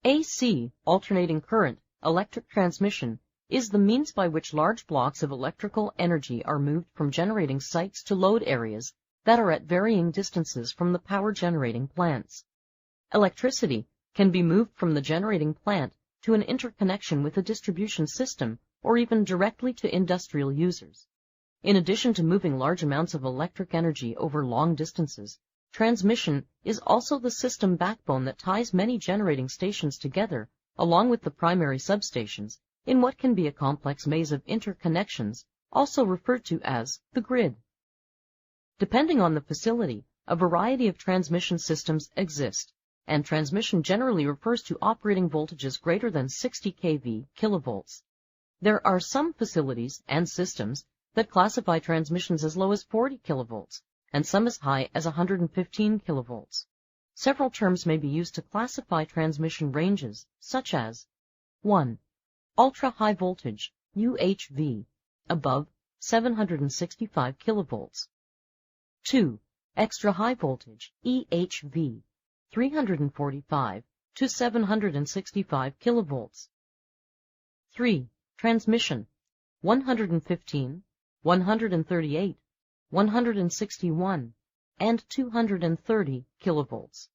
AC, alternating current, electric transmission, is the means by which large blocks of electrical energy are moved from generating sites to load areas that are at varying distances from the power-generating plants. Electricity can be moved from the generating plant to an interconnection with a distribution system or even directly to industrial users. In addition to moving large amounts of electric energy over long distances, transmission is also the system backbone that ties many generating stations together, along with the primary substations, in what can be a complex maze of interconnections, also referred to as the grid. Depending on the facility, a variety of transmission systems exist, and transmission generally refers to operating voltages greater than 60 kV kilovolts. There are some facilities and systems that classify transmissions as low as 40 kilovolts, and some as high as 115 kilovolts. Several terms may be used to classify transmission ranges, such as 1. Ultra-high voltage, UHV, above 765 kilovolts. 2. Extra-high voltage, EHV, 345 to 765 kilovolts. 3. Transmission, 115, 138, 161, and 230 kilovolts.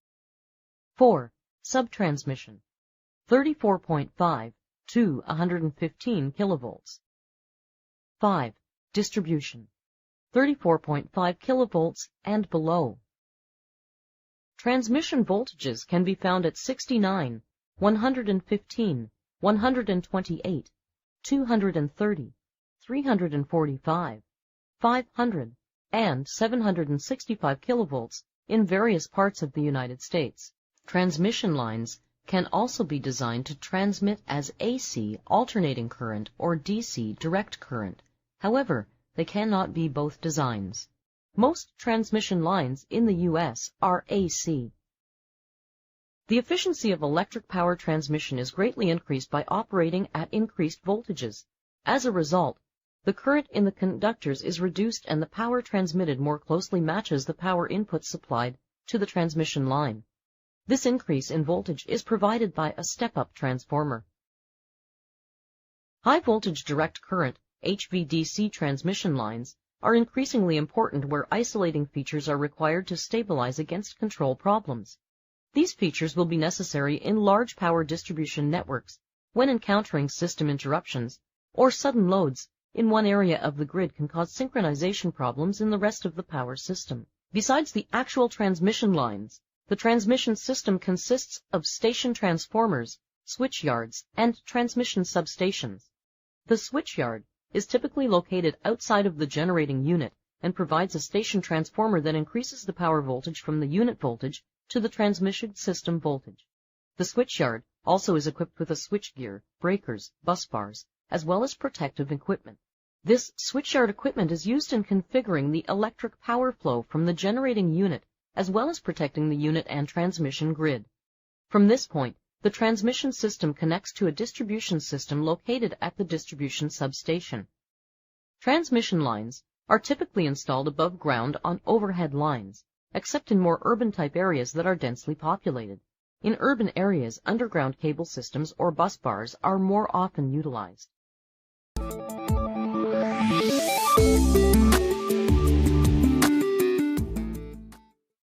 4. Subtransmission, 34.5 to 115 kilovolts. 5. Distribution, 34.5 kilovolts and below. Transmission voltages can be found at 69, 115, 128, 230, 345, 500, and 765 kilovolts in various parts of the United States. Transmission lines can also be designed to transmit as AC, alternating current, or DC, direct current. However, they cannot be both designs. Most transmission lines in the U.S. are AC. The efficiency of electric power transmission is greatly increased by operating at increased voltages. As a result, the current in the conductors is reduced and the power transmitted more closely matches the power input supplied to the transmission line. This increase in voltage is provided by a step-up transformer. High-voltage direct current, HVDC transmission lines, are increasingly important where isolating features are required to stabilize against control problems. These features will be necessary in large power distribution networks when encountering system interruptions, or sudden loads in one area of the grid can cause synchronization problems in the rest of the power system. Besides the actual transmission lines, the transmission system consists of station transformers, switchyards, and transmission substations. The switchyard is typically located outside of the generating unit and provides a station transformer that increases the power voltage from the unit voltage to the transmission system voltage. The switchyard also is equipped with a switchgear, breakers, bus bars, as well as protective equipment. This switchyard equipment is used in configuring the electric power flow from the generating unit, as well as protecting the unit and transmission grid. From this point, the transmission system connects to a distribution system located at the distribution substation. Transmission lines are typically installed above ground on overhead lines, except in more urban-type areas that are densely populated. In urban areas, underground cable systems or bus bars are more often utilized.